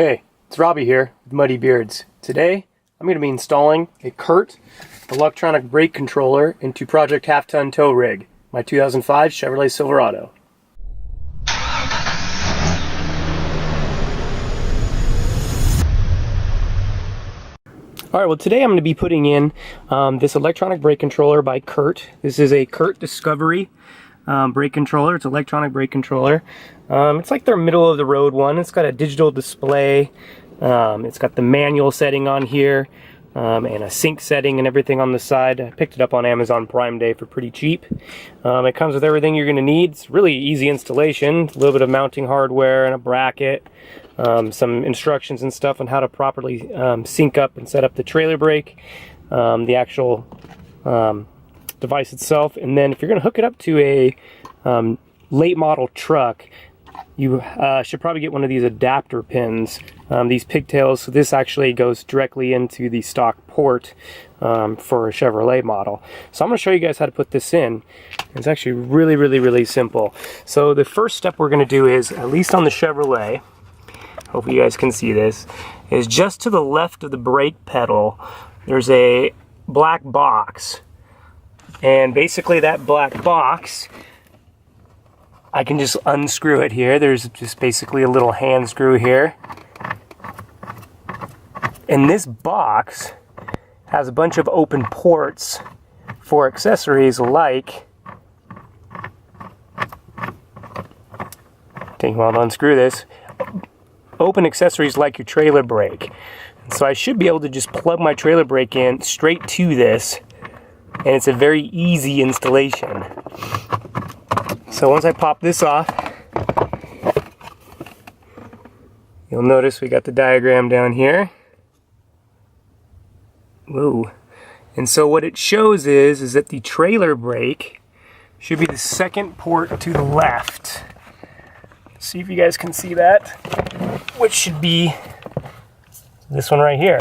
Hey, it's Robbie here with Muddy Beards. Today, I'm going to be installing a Curt electronic brake controller into Project Half Ton Tow Rig, my 2005 Chevrolet Silverado. Alright, well today I'm going to be putting in this electronic brake controller by Curt. This is a Curt Discovery brake controller. It's an electronic brake controller. It's like their middle of the road one. It's got a digital display. It's got the manual setting on here and a sync setting and everything on the side. I picked it up on Amazon Prime Day for pretty cheap. It comes with everything you're going to need. It's really easy installation. A little bit of mounting hardware and a bracket. Some instructions and stuff on how to properly sync up and set up the trailer brake. The actual device itself, and then if you're going to hook it up to a late model truck, you should probably get one of these adapter pins, these pigtails. So this actually goes directly into the stock port for a Chevrolet model. So I'm going to show you guys how to put this in. It's actually really simple. So the first step we're going to do is, at least on the Chevrolet, hopefully you guys can see this, is just to the left of the brake pedal there's a black box. And basically that black box, I can just unscrew it here. There's just basically a little hand screw here. And this box has a bunch of open ports for accessories like, taking a while to unscrew this, open accessories like your trailer brake. So I should be able to just plug my trailer brake in straight to this, and it's a very easy installation. So once I pop this off, you'll notice we got the diagram down here. Whoa. And so what it shows is that the trailer brake should be the second port to the left. See if you guys can see that, which should be this one right here.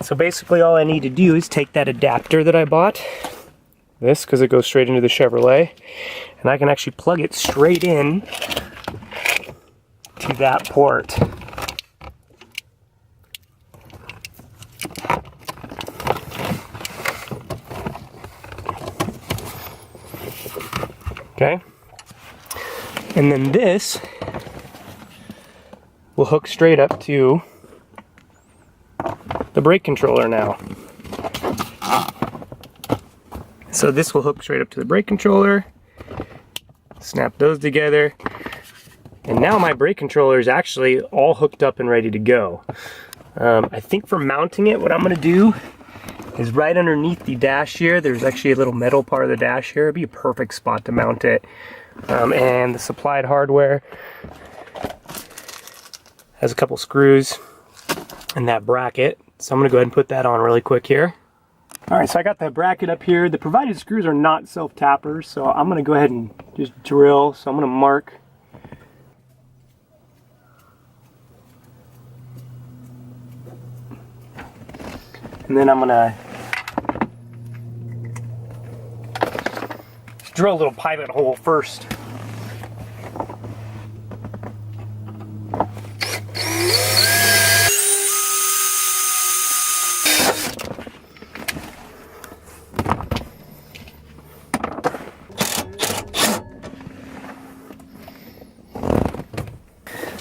So basically all I need to do is take that adapter that I bought, this, because it goes straight into the Chevrolet, and I can actually plug it straight in to that port. Okay, and then this will hook straight up to the brake controller now. So this will hook straight up to the brake controller, snap those together, and now my brake controller is actually all hooked up and ready to go. I think for mounting it, what I'm going to do is right underneath the dash here, there's actually a little metal part of the dash here. It'd be a perfect spot to mount it. And the supplied hardware has a couple screws and that bracket. So I'm going to go ahead and put that on really quick here. Alright, so I got the bracket up here. The provided screws are not self-tappers, so I'm going to go ahead and just drill. So I'm going to mark. And then I'm going to drill a little pilot hole first.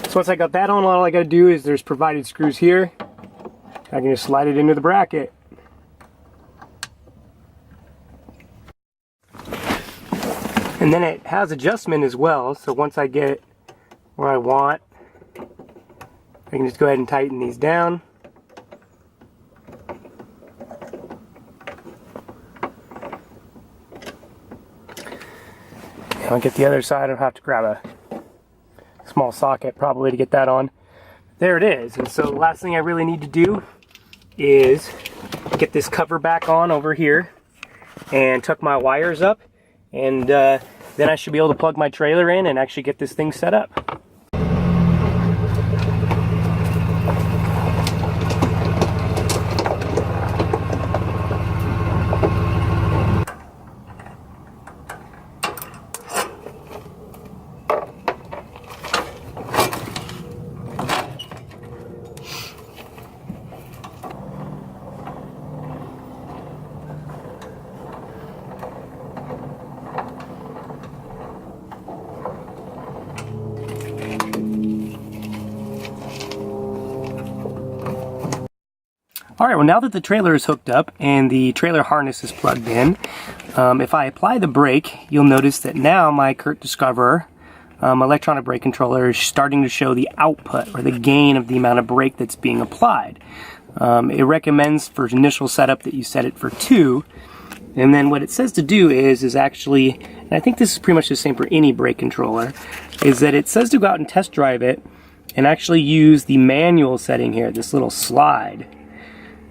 So once I got that on, all I got to do is there's provided screws here. I can just slide it into the bracket. And then it has adjustment as well, so once I get it where I want, I can just go ahead and tighten these down. And I'll get the other side. I'll have to grab a small socket probably to get that on. There it is. And so the last thing I really need to do is get this cover back on over here and tuck my wires up, and then I should be able to plug my trailer in and actually get this thing set up. All right, well, now that the trailer is hooked up and the trailer harness is plugged in, if I apply the brake, you'll notice that now my Curt Discoverer electronic brake controller is starting to show the output or the gain of the amount of brake that's being applied. It recommends for initial setup that you set it for 2, and then what it says to do is actually, and I think this is pretty much the same for any brake controller, is that it says to go out and test drive it and actually use the manual setting here, this little slide,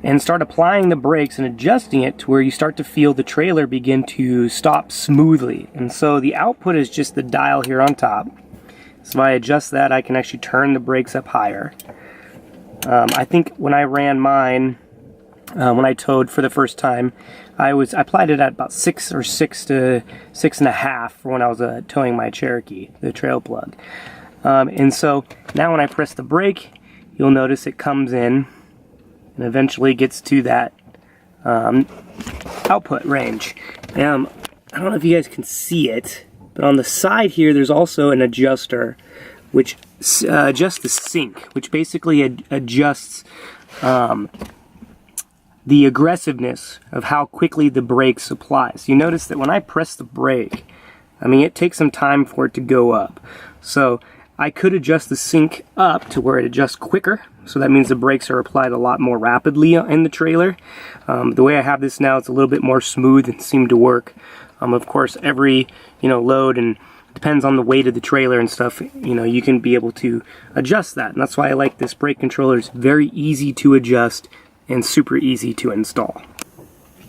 and start applying the brakes and adjusting it to where you start to feel the trailer begin to stop smoothly. And so the output is just the dial here on top. So if I adjust that, I can actually turn the brakes up higher. I think when I ran mine, when I towed for the first time, I applied it at about 6 or 6 to 6.5 for when I was towing my Cherokee, the trail plug. And so now when I press the brake, you'll notice it comes in and eventually gets to that output range. I don't know if you guys can see it, but on the side here there's also an adjuster which adjusts the sync, which basically adjusts the aggressiveness of how quickly the brakes apply. So you notice that when I press the brake, I mean, it takes some time for it to go up. So I could adjust the sync up to where it adjusts quicker, so that means the brakes are applied a lot more rapidly in the trailer. The way I have this now, it's a little bit more smooth and seemed to work. Of course, every load and depends on the weight of the trailer and stuff, you can be able to adjust that, and that's why I like this brake controller. It's very easy to adjust and super easy to install.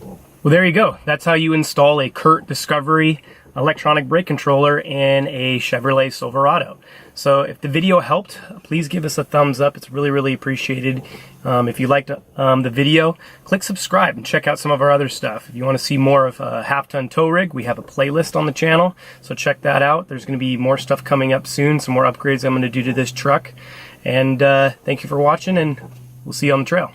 Well, there you go. That's how you install a Curt Discovery electronic brake controller in a Chevrolet Silverado. So if the video helped, please give us a thumbs up. It's really, really appreciated. If you liked the video, click subscribe and check out some of our other stuff. If you want to see more of a half-ton tow rig, we have a playlist on the channel, so check that out. There's going to be more stuff coming up soon, some more upgrades I'm going to do to this truck. And thank you for watching, and we'll see you on the trail.